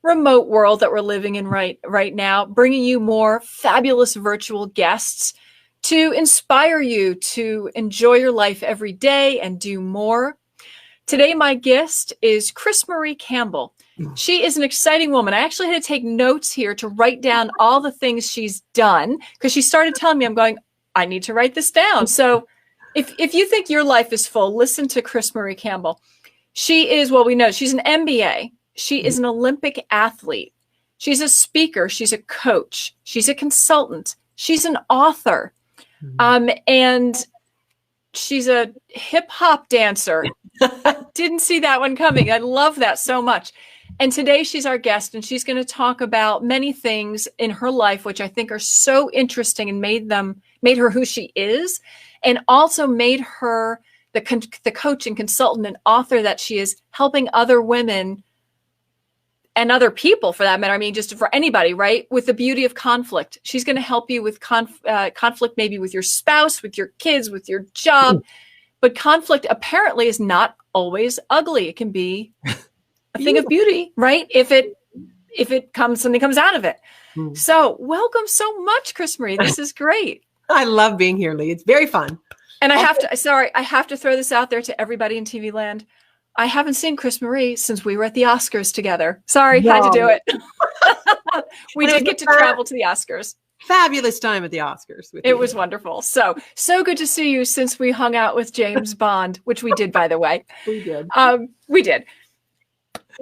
remote world that we're living in right now, bringing you more fabulous virtual guests to inspire you to enjoy your life every day and do more. Today, my guest is CrisMarie Campbell. She is an exciting woman. I actually had to take notes here to write down all the things she's done because she started telling me, I'm going, I need to write this down. So if you think your life is full, listen to CrisMarie Campbell. She is, well, we know she's an MBA. She is an Olympic athlete. She's a speaker. She's a coach. She's a consultant. She's an author. And she's a hip hop dancer. I didn't see that one coming. I love that so much. And today she's our guest, and she's going to talk about many things in her life, which I think are so interesting and made her who she is, and also made her the coach and consultant and author that she is, helping other women and other people, for that matter. I mean, just for anybody, right? With the beauty of conflict. She's going to help you with conflict, maybe with your spouse, with your kids, with your job. But conflict apparently is not always ugly. It can be a thing of beauty, right? If something comes out of it. So welcome so much, CrisMarie. This is great. I love being here, Lee. It's very fun. And I have to throw this out there to everybody in TV land. I haven't seen CrisMarie since we were at the Oscars together. Sorry, had to do it. We did get to travel to the Oscars. Fabulous time at the Oscars. It was wonderful. So good to see you since we hung out with James Bond, which we did, by the way. We did. We did.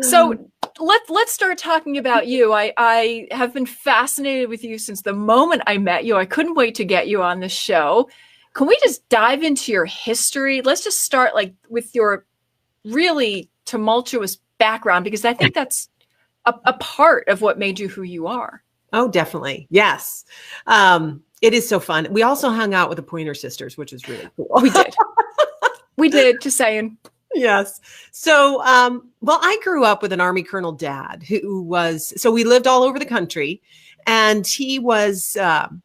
So let's start talking about you. I have been fascinated with you since the moment I met you. I couldn't wait to get you on the show. Can we just dive into your history? Let's just start with your really tumultuous background, because I think that's a part of what made you who you are. Oh, definitely. Yes. It is so fun. We also hung out with the Pointer Sisters, which is really cool. We did, just saying. Yes. So, well, I grew up with an Army Colonel dad so we lived all over the country, and he was kind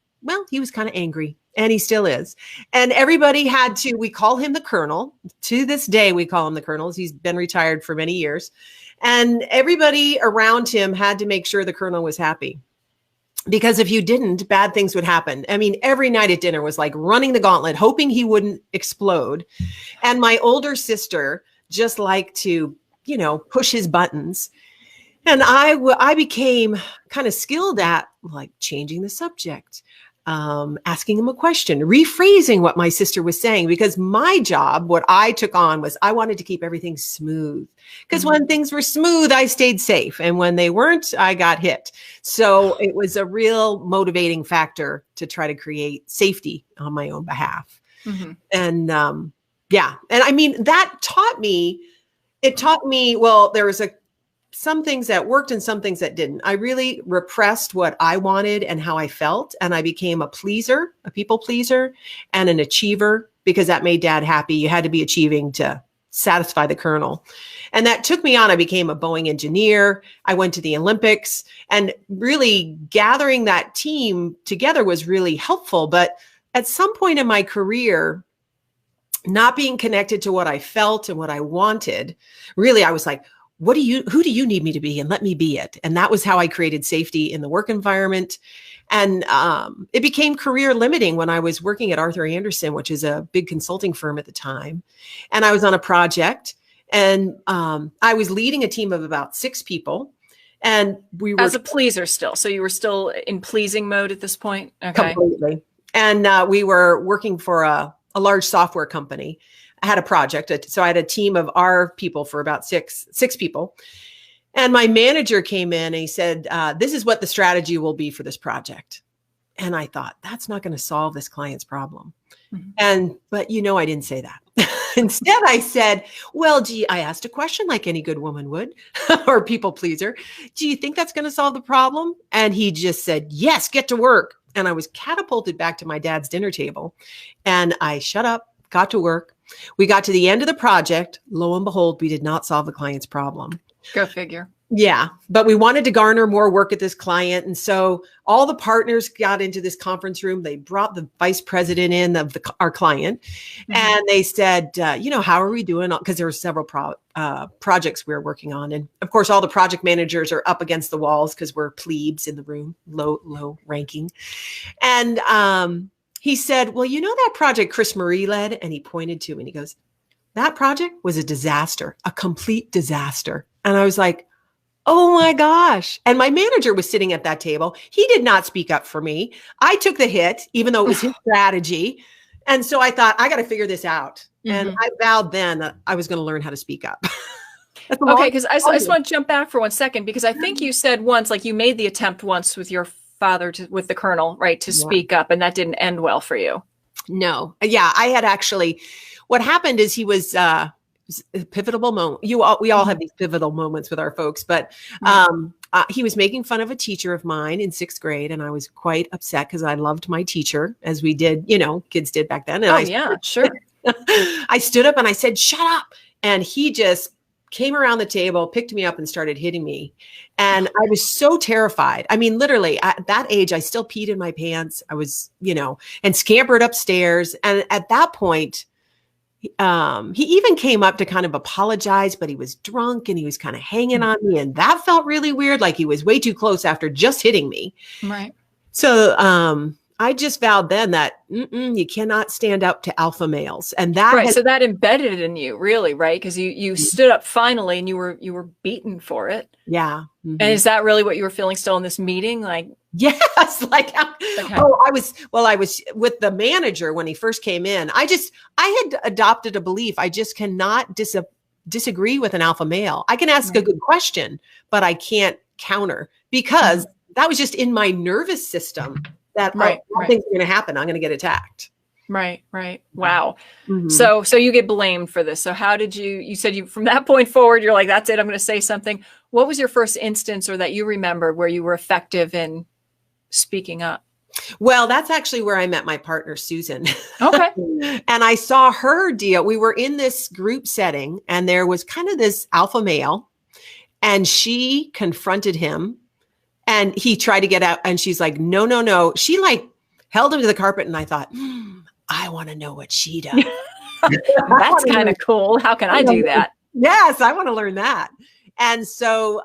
of angry, and he still is. And everybody we call him the Colonel. To this day, we call him the Colonel. He's been retired for many years. And everybody around him had to make sure the Colonel was happy. Because if you didn't, bad things would happen. I mean, every night at dinner was like running the gauntlet, hoping he wouldn't explode. And my older sister just liked to, push his buttons. And I became kind of skilled at changing the subject, asking him a question, rephrasing what my sister was saying, because my job, what I took on, was I wanted to keep everything smooth. Because when things were smooth, I stayed safe. And when they weren't, I got hit. So it was a real motivating factor to try to create safety on my own behalf. Mm-hmm. And and I mean, that taught me, well, there was some things that worked and some things that didn't. I really repressed what I wanted and how I felt. And I became a people pleaser, and an achiever, because that made Dad happy. You had to be achieving to satisfy the Colonel. And that took me on. I became a Boeing engineer. I went to the Olympics, and really gathering that team together was really helpful. But at some point in my career, not being connected to what I felt and what I wanted, really, I was like, who do you need me to be? And let me be it. And that was how I created safety in the work environment. And it became career limiting when I was working at Arthur Andersen, which is a big consulting firm at the time. And I was on a project, and I was leading a team of about 6 people. And we were— As a pleaser still. So you were still in pleasing mode at this point? Okay. Completely. And we were working for a large software company. I had a project. So I had a team of our people for about six people. And my manager came in and he said, this is what the strategy will be for this project. And I thought, that's not going to solve this client's problem. Mm-hmm. But I didn't say that. Instead, I said, well, I asked a question like any good woman would, or people pleaser. Do you think that's going to solve the problem? And he just said, yes, get to work. And I was catapulted back to my dad's dinner table, and I shut up, got to work. We got to the end of the project. Lo and behold, we did not solve the client's problem. Go figure. Yeah, but we wanted to garner more work at this client. And so all the partners got into this conference room. They brought the vice president in of our client, and they said, how are we doing? Because there were several projects we were working on. And of course, all the project managers are up against the walls because we're plebes in the room, low ranking. And he said, well, that project CrisMarie led? And he pointed to me and he goes, that project was a disaster, a complete disaster. And I was like, oh my gosh. And my manager was sitting at that table. He did not speak up for me. I took the hit, even though it was his strategy. And so I thought, I got to figure this out. And I vowed then that I was going to learn how to speak up. Okay, because I just want to jump back for 1 second, because I think you said once, like you made the attempt once with your father, with the colonel, right, to speak up, and that didn't end well for you. No. Yeah, I had actually, what happened is he was a pivotal moment. We all have these pivotal moments with our folks, but he was making fun of a teacher of mine in 6th grade, and I was quite upset because I loved my teacher, as we did, kids did back then. And sure. I stood up and I said, "Shut up!" And he just came around the table, picked me up, and started hitting me. And I was so terrified. I mean, literally at that age, I still peed in my pants. I was, and scampered upstairs. And at that point, he even came up to kind of apologize, but he was drunk and he was kind of hanging on me. And that felt really weird. Like he was way too close after just hitting me. Right. So, I just vowed then that you cannot stand up to alpha males. And that so that embedded it in you, really, right? Because you stood up finally and you were beaten for it. Yeah. And is that really what you were feeling still in this meeting? Like, yes, like, I was with the manager when he first came in. I had adopted a belief. I just cannot disagree with an alpha male. I can ask a good question, but I can't counter, because that was just in my nervous system that things are going to happen. I'm going to get attacked. Right. Wow. So you get blamed for this. So how did you said from that point forward, you're like, that's it, I'm going to say something. What was your first instance, or that you remember, where you were effective in speaking up? Well, that's actually where I met my partner, Susan. Okay. And I saw her deal. We were in this group setting, and there was kind of this alpha male, and she confronted him, and he tried to get out, and she's like, no. She like held him to the carpet, and I thought, I want to know what she does. That's kind of cool. How can I do that? Yes, I want to learn that. And so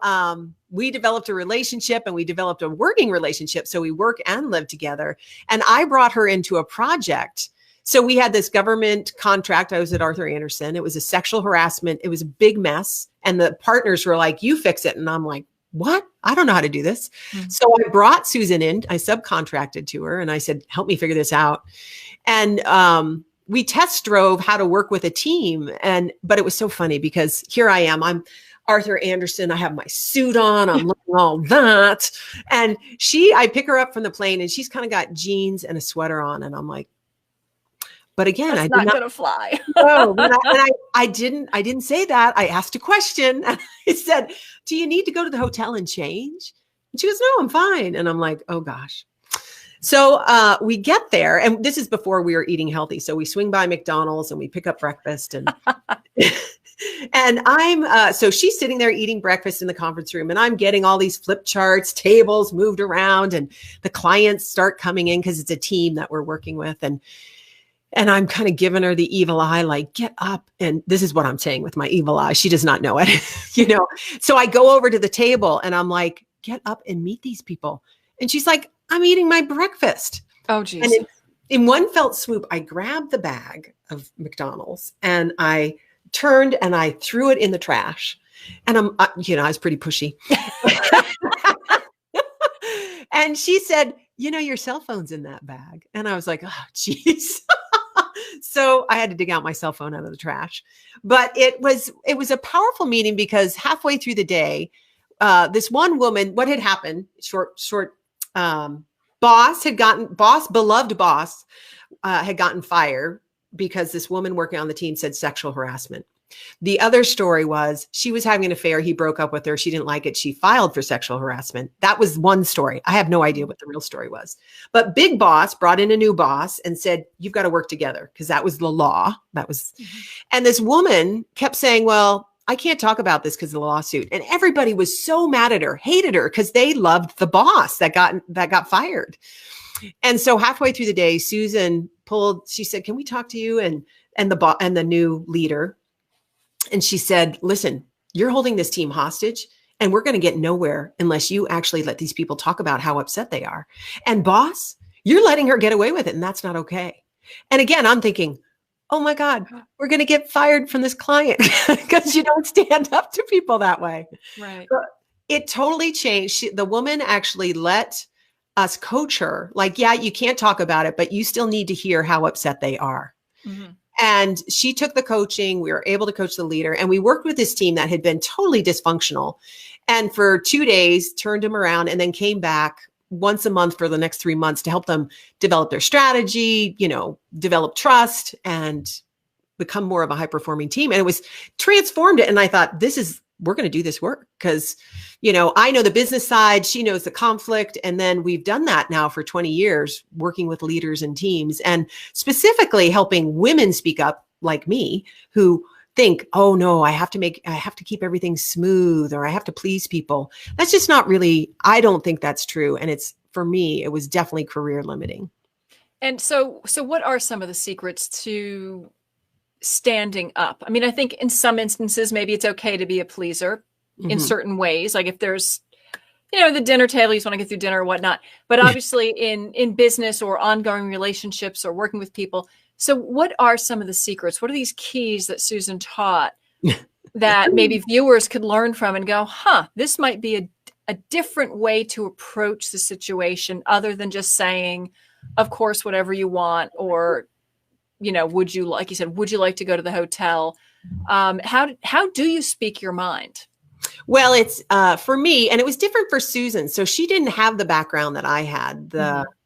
we developed a relationship, and we developed a working relationship. So we work and live together. And I brought her into a project. So we had this government contract. I was at Arthur Andersen. It was a sexual harassment. It was a big mess. And the partners were like, you fix it. And I'm like, what? I don't know how to do this. So I brought Susan in. I subcontracted to her, and I said, help me figure this out. And we test drove how to work with a team. But it was so funny, because here I am. I'm Arthur Andersen. I have my suit on. I'm looking all that. And I pick her up from the plane, and she's kind of got jeans and a sweater on. And I'm like, but again, that's not going to fly. No, I didn't say that. I asked a question. And I said, do you need to go to the hotel and change? And she goes, no, I'm fine. And I'm like, oh gosh. So we get there, and this is before we were eating healthy. So we swing by McDonald's and we pick up breakfast, and and so she's sitting there eating breakfast in the conference room, and I'm getting all these flip charts, tables moved around, and the clients start coming in because it's a team that we're working with. And I'm kind of giving her the evil eye, like, get up. And this is what I'm saying with my evil eye. She does not know it, So I go over to the table, and I'm like, get up and meet these people. And she's like, I'm eating my breakfast. Oh, geez. And in one felt swoop, I grabbed the bag of McDonald's, and I turned and I threw it in the trash. And I was pretty pushy. And she said, your cell phone's in that bag. And I was like, oh, geez. So I had to dig out my cell phone out of the trash. But it was a powerful meeting, because halfway through the day, this one woman, what had happened, beloved boss had gotten fired because this woman working on the team said sexual harassment. The other story was she was having an affair. He broke up with her. She didn't like it. She filed for sexual harassment. That was one story. I have no idea what the real story was. But big boss brought in a new boss and said, you've got to work together, because that was the law. That was, and this woman kept saying, well, I can't talk about this because of the lawsuit. And everybody was so mad at her, hated her, because they loved the boss that got fired. And so halfway through the day, Susan she said, can we talk to you? And the new leader. And she said, listen, you're holding this team hostage, and we're going to get nowhere unless you actually let these people talk about how upset they are. And boss, you're letting her get away with it, and that's not okay. And again, I'm thinking, oh my God, we're going to get fired from this client because you don't stand up to people that way. Right. But it totally changed. The woman actually let us coach her. Like, yeah, you can't talk about it, but you still need to hear how upset they are. Mm-hmm. And she took the coaching. We were able to coach the leader, and we worked with this team that had been totally dysfunctional. And for 2 days, turned them around, and then came back once a month for the next 3 months to help them develop their strategy, develop trust, and become more of a high performing team. And it was transformed it. And I thought, we're going to do this work because, I know the business side, she knows the conflict. And then we've done that now for 20 years, working with leaders and teams, and specifically helping women speak up like me, who think, oh no, I have to keep everything smooth, or I have to please people. That's just not really, I don't think that's true. And for me, it was definitely career limiting. And so what are some of the secrets to standing up? I mean, I think in some instances, maybe it's okay to be a pleaser in certain ways. Like if there's, the dinner table, you just want to get through dinner or whatnot. But obviously in business or ongoing relationships or working with people. So what are some of the secrets? What are these keys that Susan taught that maybe viewers could learn from and go, this might be a different way to approach the situation other than just saying, of course, whatever you want, or, would you, like you said, would you like to go to the hotel? How do you speak your mind? Well, it's for me, and it was different for Susan. So she didn't have the background that I had.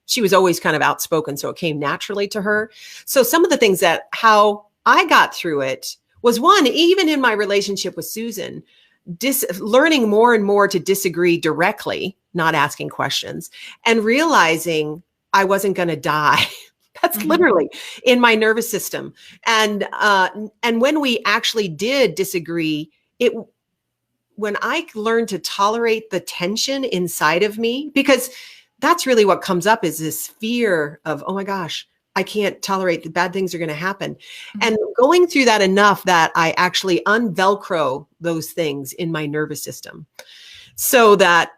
She was always kind of outspoken, so it came naturally to her. So some of the things how I got through it was, one, even in my relationship with Susan, learning more and more to disagree directly, not asking questions, and realizing I wasn't going to die. That's literally in my nervous system. And when we actually did disagree, when I learned to tolerate the tension inside of me, because that's really what comes up, is this fear of, oh my gosh, I can't tolerate, the bad things are going to happen. And going through that enough that I actually unvelcro those things in my nervous system, so that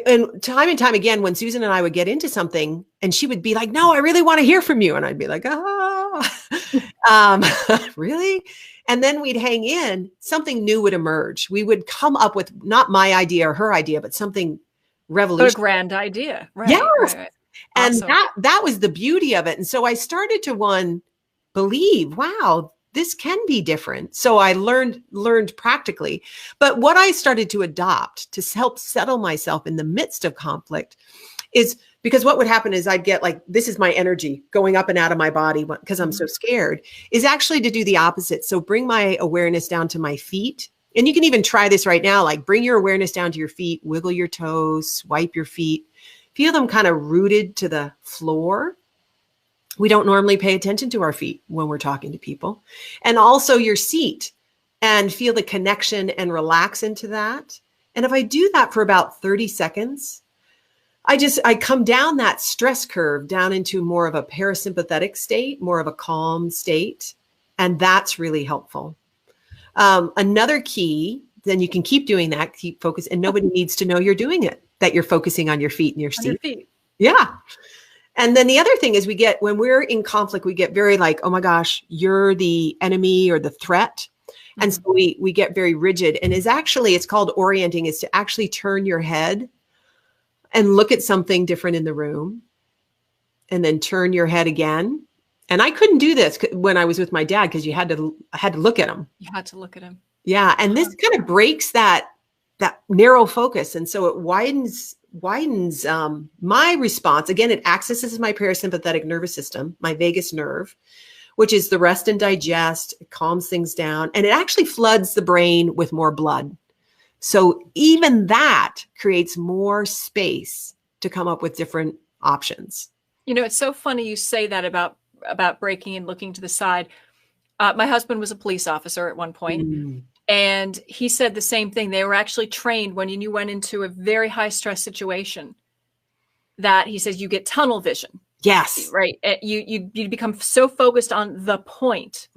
and time again, when Susan and I would get into something and she would be like, no, I really want to hear from you. And I'd be like, really? And then we'd hang in, something new would emerge. We would come up with not my idea or her idea, but something revolutionary. But a grand idea. Right. Yes. Right. And awesome. that was the beauty of it. And so I started to believe, wow, this can be different. So I learned practically. But what I started to adopt to help settle myself in the midst of conflict is, because what would happen is I'd get like, this is my energy going up and out of my body because I'm so scared, is actually to do the opposite. So bring my awareness down to my feet. And you can even try this right now, like bring your awareness down to your feet, wiggle your toes, swipe your feet, feel them kind of rooted to the floor. We don't normally pay attention to our feet when we're talking to people. And also your seat, and feel the connection and relax into that. And if I do that for about 30 seconds, I come down that stress curve down into more of a parasympathetic state, more of a calm state. And that's really helpful. Another key, then you can keep doing that, keep focus, and nobody needs to know you're doing it, that you're focusing on your feet and your seat. Yeah. And then the other thing is when we're in conflict, we get very like, oh my gosh, you're the enemy or the threat. And so we get very rigid, and it's called orienting, is to actually turn your head and look at something different in the room, and then turn your head again. And I couldn't do this when I was with my dad, because I had to look at him. You had to look at him. Yeah. And this kind of breaks that narrow focus. And so it widens my response. Again, it accesses my parasympathetic nervous system, my vagus nerve, which is the rest and digest. It calms things down, and it actually floods the brain with more blood. So even that creates more space to come up with different options. It's so funny you say that about breaking and looking to the side. My husband was a police officer at one point. And he said the same thing. They were actually trained when you went into a very high stress situation, that he says you get tunnel vision. Yes. Right. You become so focused on the point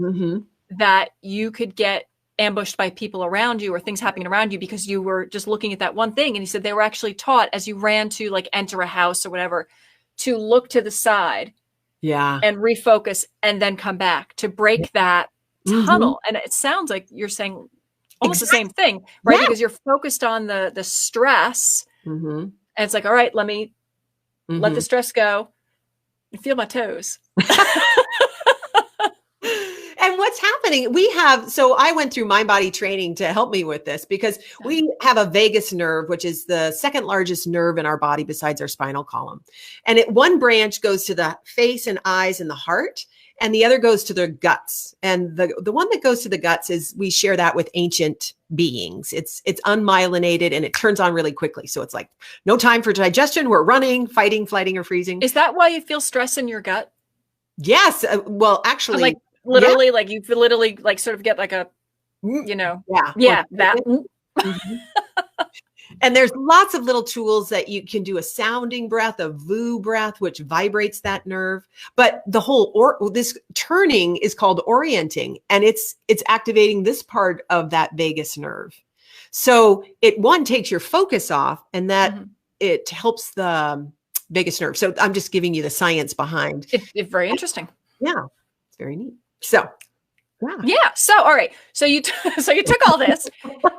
that you could get ambushed by people around you or things happening around you because you were just looking at that one thing. And he said they were actually taught, as you ran to like enter a house or whatever, to look to the side and refocus and then come back to break that tunnel. And it sounds like you're saying almost the same thing, right? Because you're focused on the stress and it's like, all right, let me let the stress go and feel my toes. And what's happening, so I went through mind body training to help me with this, because we have a vagus nerve, which is the second largest nerve in our body besides our spinal column. And one branch goes to the face and eyes and the heart, and the other goes to the guts. And the one that goes to the guts we share that with ancient beings. It's unmyelinated and it turns on really quickly. So it's like no time for digestion. We're running, fighting, flighting, or freezing. Is that why you feel stress in your gut? Yes. Well, actually, like literally, like you literally like sort of get like a, that. And there's lots of little tools that you can do: a sounding breath, a VU breath, which vibrates that nerve. But the whole this turning is called orienting, and it's activating this part of that vagus nerve. So it takes your focus off, and that it helps the vagus nerve. So I'm just giving you the science behind. It's very interesting. Yeah, it's very neat. So. Yeah. So, all right. So you took all this.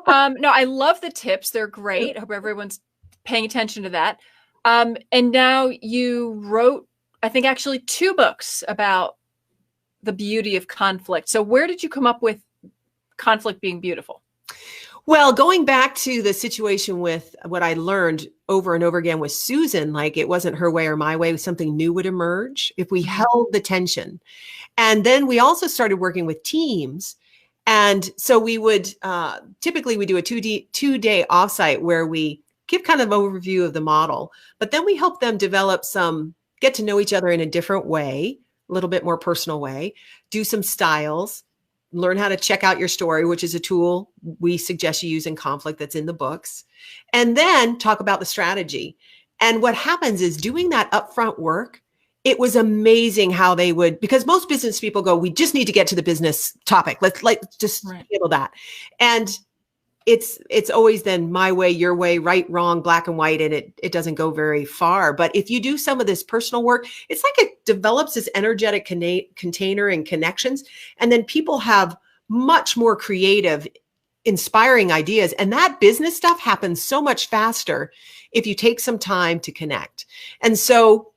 No, I love the tips. They're great. I hope everyone's paying attention to that. And now you wrote, I think, actually 2 books about the beauty of conflict. So where did you come up with conflict being beautiful? Well, going back to the situation with what I learned over and over again with Susan, like it wasn't her way or my way, something new would emerge if we held the tension. And then we also started working with teams. And so we would typically we do a 2-day offsite where we give kind of an overview of the model, but then we help them develop get to know each other in a different way, a little bit more personal way, do some styles, learn how to check out your story, which is a tool we suggest you use in conflict that's in the books, and then talk about the strategy. And what happens is, doing that upfront work, it was amazing how they would, because most business people go, we just need to get to the business topic. Let's just handle that. And it's always then my way, your way, right, wrong, black and white, and it doesn't go very far. But if you do some of this personal work, it's like it develops this energetic container and connections. And then people have much more creative, inspiring ideas. And that business stuff happens so much faster if you take some time to connect. And so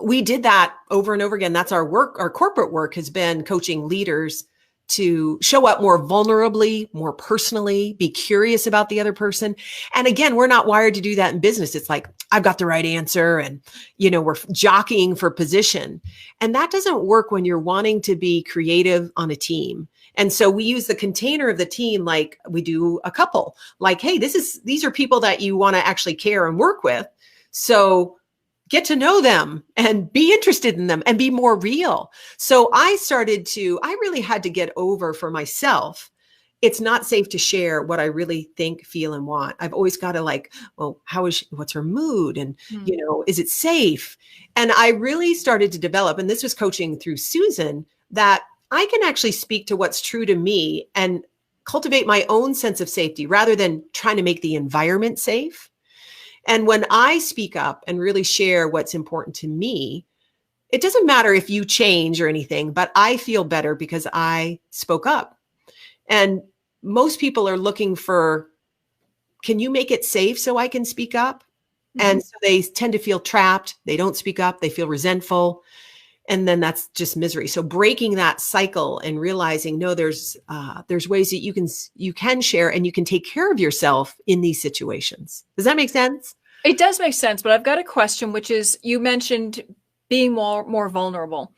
we did that over and over again. That's our work. Our corporate work has been coaching leaders to show up more vulnerably, more personally, be curious about the other person. And again, we're not wired to do that in business. It's like, I've got the right answer, and, we're jockeying for position. And that doesn't work when you're wanting to be creative on a team. And so we use the container of the team, like we do a couple, like, hey, these are people that you want to actually care and work with. So get to know them and be interested in them and be more real. So I really had to get over for myself. It's not safe to share what I really think, feel, and want. I've always got to well, what's her mood? And, is it safe? And I really started to develop, and this was coaching through Susan, that I can actually speak to what's true to me and cultivate my own sense of safety rather than trying to make the environment safe. And when I speak up and really share what's important to me, it doesn't matter if you change or anything, but I feel better because I spoke up. And most people are looking for, can you make it safe so I can speak up? Mm-hmm. And so they tend to feel trapped. They don't speak up. They feel resentful. And then that's just misery. So breaking that cycle and realizing, no, there's ways that you can share and you can take care of yourself in these situations. Does that make sense? It does make sense, but I've got a question, which is, you mentioned being more vulnerable.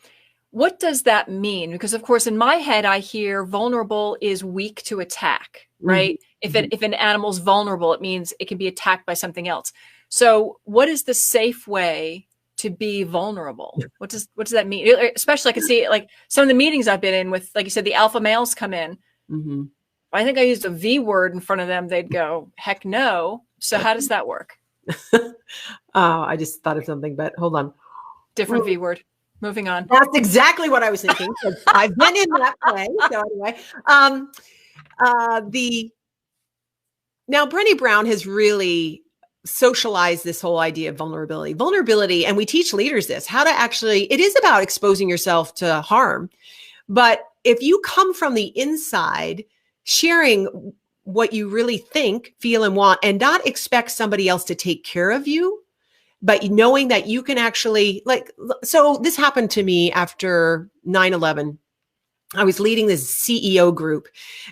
What does that mean? Because of course, in my head, I hear vulnerable is weak to attack, right? Mm-hmm. If an animal's vulnerable, it means it can be attacked by something else. So what is the safe way to be vulnerable? What does that mean? Especially I can see like some of the meetings I've been in with, like you said, the alpha males come in. Mm-hmm. I think I used a V word in front of them, they'd go, heck no. So how does that work? I just thought of something, but hold on. Different V word. Moving on. That's exactly what I was thinking. I've been in that play. So anyway, now Brené Brown has really socialized this whole idea of vulnerability. And we teach leaders this, how to actually, it is about exposing yourself to harm. But if you come from the inside, sharing what you really think, feel, and want, and not expect somebody else to take care of you, but knowing that you can actually, like, so this happened to me after 9/11. I was leading this CEO group,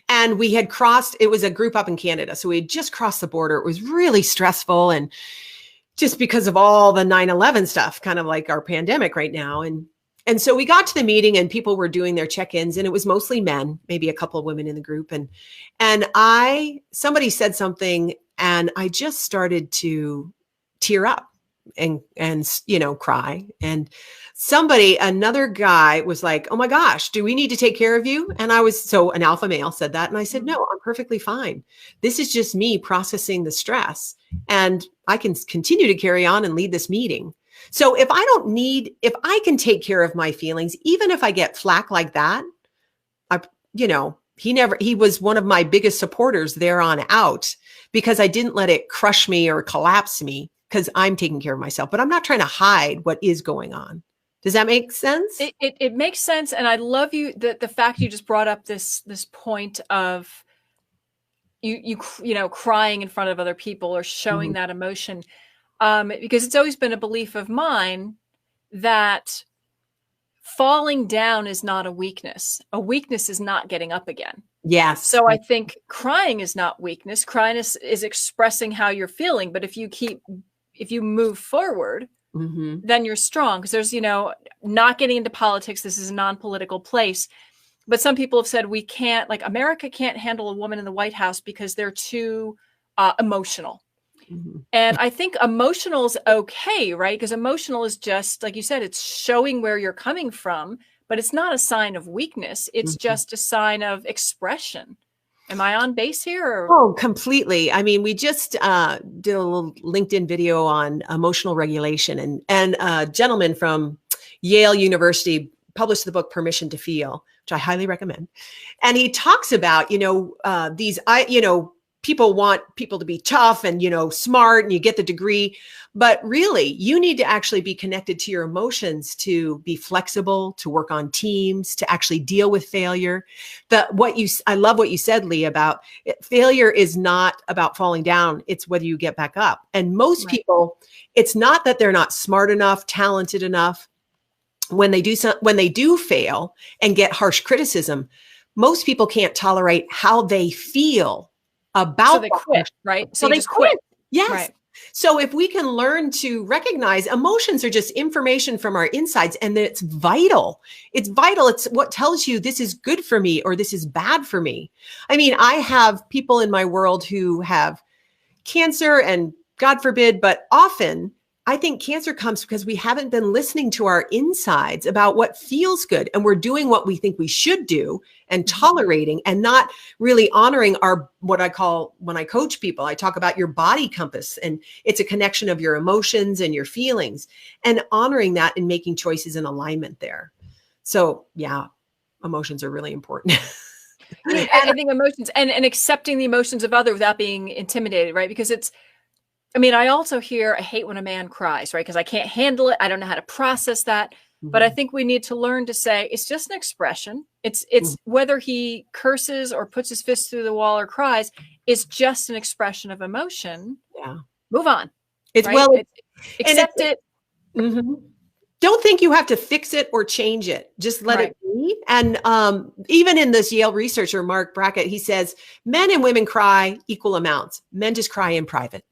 and we had crossed, it was a group up in Canada. So we had just crossed the border. It was really stressful. And just because of all the 9/11 stuff, kind of like our pandemic right now. And so we got to the meeting, and people were doing their check-ins, and it was mostly men, maybe a couple of women in the group. And somebody said something, and I just started to tear up and cry. And another guy was like, oh my gosh, do we need to take care of you? And an alpha male said that. And I said, no, I'm perfectly fine. This is just me processing the stress, and I can continue to carry on and lead this meeting. So if I can take care of my feelings, even if I get flack like that, he was one of my biggest supporters there on out, because I didn't let it crush me or collapse me, because I'm taking care of myself, but I'm not trying to hide what is going on. Does that make sense? It makes sense. And I love the fact you just brought up this point of you crying in front of other people or showing that emotion. Because it's always been a belief of mine that falling down is not a weakness. A weakness is not getting up again. Yes. So I think crying is not weakness. Crying is expressing how you're feeling. But if you move forward, then you're strong. Because there's, not getting into politics. This is a non-political place. But some people have said America can't handle a woman in the White House because they're too emotional. And I think emotional is okay, right? Because emotional is just, like you said, it's showing where you're coming from, but it's not a sign of weakness. It's just a sign of expression. Am I on base here? Or? Oh, completely. I mean, we just did a little LinkedIn video on emotional regulation, and a gentleman from Yale University published the book Permission to Feel, which I highly recommend. And he talks about, people want people to be tough and, smart, and you get the degree, but really you need to actually be connected to your emotions, to be flexible, to work on teams, to actually deal with failure. I love what you said, Lee, about failure is not about falling down. It's whether you get back up. And most people, it's not that they're not smart enough, talented enough. When they do fail and get harsh criticism, most people can't tolerate how they feel about, so they quit, right? So they quit. Yes. Right. So if we can learn to recognize emotions are just information from our insides, and that it's vital. It's vital. It's what tells you this is good for me or this is bad for me. I mean, I have people in my world who have cancer, and God forbid, but often I think cancer comes because we haven't been listening to our insides about what feels good. And we're doing what we think we should do and tolerating, and not really honoring what I call, when I coach people, I talk about your body compass, and it's a connection of your emotions and your feelings, and honoring that and making choices in alignment there. So yeah, emotions are really important. I think emotions and accepting the emotions of others without being intimidated, right? Because I also I hate when a man cries, right? Because I can't handle it. I don't know how to process that. But I think we need to learn to say it's just an expression. It's whether he curses or puts his fist through the wall or cries, it's just an expression of emotion. Yeah. Move on. It's right? Accept it. Don't think you have to fix it or change it. Just let it be. And even in this Yale researcher, Mark Brackett, he says men and women cry equal amounts. Men just cry in private.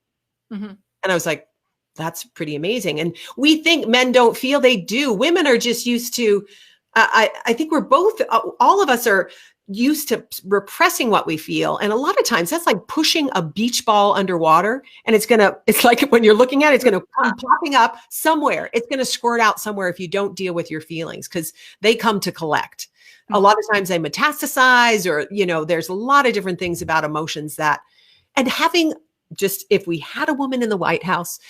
And I was like, that's pretty amazing. And we think men don't feel. They do. Women are just used to, I think we're both, all of us are used to repressing what we feel. And a lot of times that's like pushing a beach ball underwater, and it's like when you're looking at it, it's going to come popping up somewhere. It's going to squirt out somewhere if you don't deal with your feelings, because they come to collect. A lot of times they metastasize, or, there's a lot of different things about emotions and if we had a woman in the White House,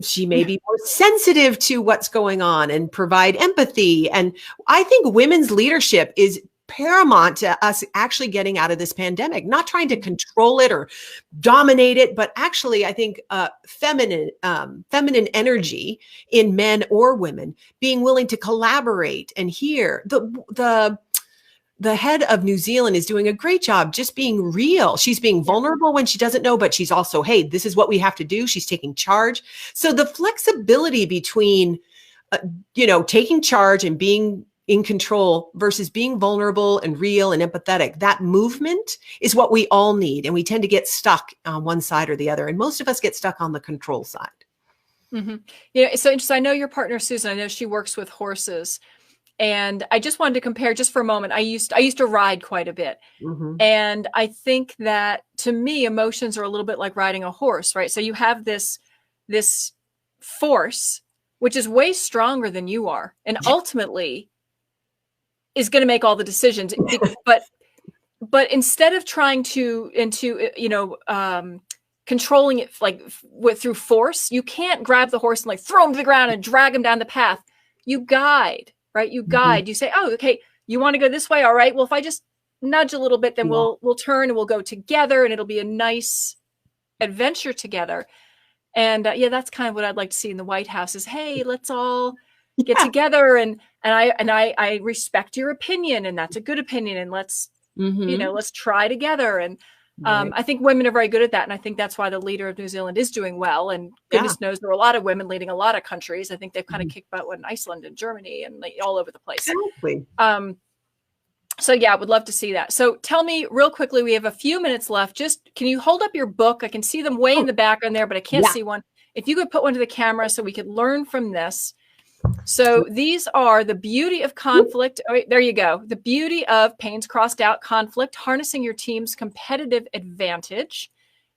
she may be more sensitive to what's going on and provide empathy. And I think women's leadership is paramount to us actually getting out of this pandemic, not trying to control it or dominate it, but actually, I think feminine energy in men or women, being willing to collaborate and hear. The head of New Zealand is doing a great job just being real. She's being vulnerable when she doesn't know, but she's also, hey, this is what we have to do. She's taking charge. So the flexibility between, taking charge and being in control versus being vulnerable and real and empathetic, that movement is what we all need. And we tend to get stuck on one side or the other. And most of us get stuck on the control side. Mm-hmm. Yeah. So interesting. I know your partner, Susan, I know she works with horses. And I just wanted to compare just for a moment. I used to ride quite a bit. Mm-hmm. And I think that, to me, emotions are a little bit like riding a horse, right? So you have this force, which is way stronger than you are, and ultimately is going to make all the decisions. But instead of trying to controlling it through force, you can't grab the horse and like throw him to the ground and drag him down the path. You guide. Right? You guide, you say, oh, okay, you want to go this way? All right. Well, if I just nudge a little bit, then we'll turn and we'll go together, and it'll be a nice adventure together. And that's kind of what I'd like to see in the White House is, hey, let's all get together, and I respect your opinion, and that's a good opinion, and let's try together. And I think women are very good at that. And I think that's why the leader of New Zealand is doing well. And goodness knows there are a lot of women leading a lot of countries. I think they've kind of kicked butt in Iceland and Germany and all over the place. Exactly. So I would love to see that. So tell me real quickly, we have a few minutes left. Just, can you hold up your book? I can see them way in the background there, but I can't see one. If you could put one to the camera so we could learn from this. So these are The Beauty of Conflict. Oh, wait, there you go. The Beauty of Pains Crossed Out Conflict, Harnessing Your Team's Competitive Advantage.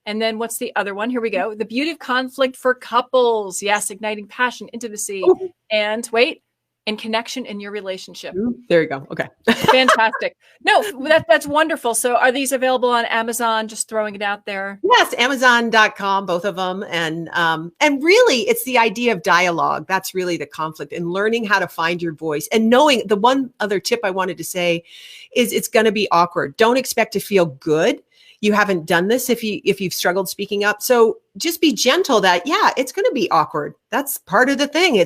And then what's the other one? Here we go. The Beauty of Conflict for Couples. Yes, igniting passion, intimacy, and connection in your relationship. There you go. Okay. Fantastic. No, that's wonderful. So are these available on Amazon? Just throwing it out there. Yes, Amazon.com, both of them. And really it's the idea of dialogue. That's really the conflict, and learning how to find your voice, and knowing. The one other tip I wanted to say is it's going to be awkward. Don't expect to feel good. You haven't done this if you've struggled speaking up. So just be gentle that, it's going to be awkward. That's part of the thing.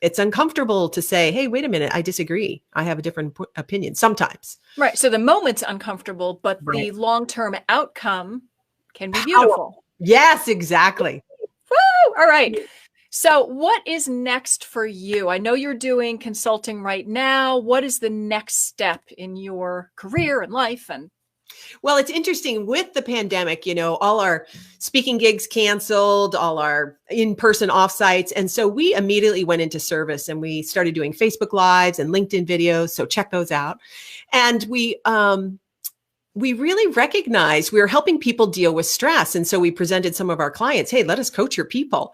It's uncomfortable to say, hey, wait a minute, I disagree. I have a different opinion sometimes. Right. So the moment's uncomfortable, but the long-term outcome can be beautiful. Yes, exactly. Woo! All right. So what is next for you? I know you're doing consulting right now. What is the next step in your career and life? Well, it's interesting with the pandemic, all our speaking gigs canceled, all our in-person offsites. And so we immediately went into service, and we started doing Facebook Lives and LinkedIn videos. So check those out. And we really recognized we were helping people deal with stress. And so we presented some of our clients, hey, let us coach your people.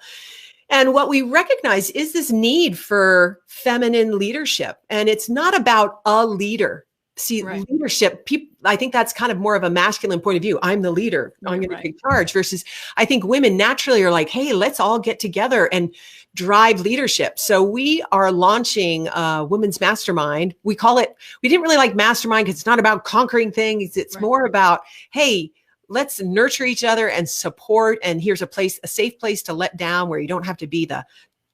And what we recognize is this need for feminine leadership. And it's not about a leader. See, leadership, I think that's kind of more of a masculine point of view. I'm the leader. I'm going to take charge, versus I think women naturally are like, hey, let's all get together and drive leadership. So we are launching a women's mastermind. We didn't really like mastermind because it's not about conquering things. It's more about, hey, let's nurture each other and support. And here's a safe place to let down, where you don't have to be the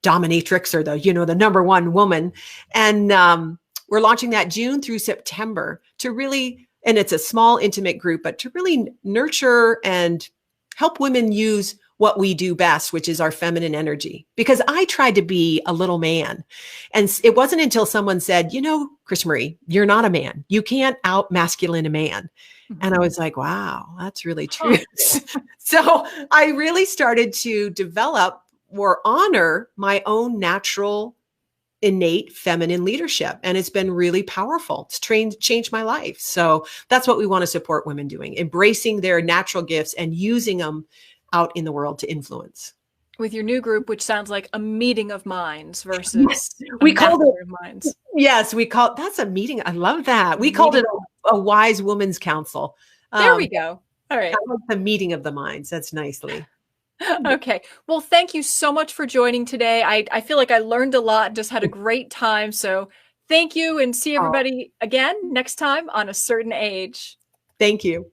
dominatrix or the number one woman. And, we're launching that June through September to really, and it's a small, intimate group, but to really nurture and help women use what we do best, which is our feminine energy. Because I tried to be a little man. And it wasn't until someone said, CrisMarie, you're not a man. You can't out masculine a man. Mm-hmm. And I was like, wow, that's really true. So I really started to develop or honor my own natural innate feminine leadership, and it's been really powerful. It's changed my life. So that's what we want to support women doing, embracing their natural gifts and using them out in the world to influence. With your new group, which sounds like a meeting of minds Yes, versus we called it. of minds. Yes, we call that's a meeting. I love that. We called it a wise woman's council. There we go. All right. I like the meeting of the minds. That's nicely. Okay. Well, thank you so much for joining today. I feel like I learned a lot, just had a great time. So thank you, and see everybody again next time on A Certain Age. Thank you.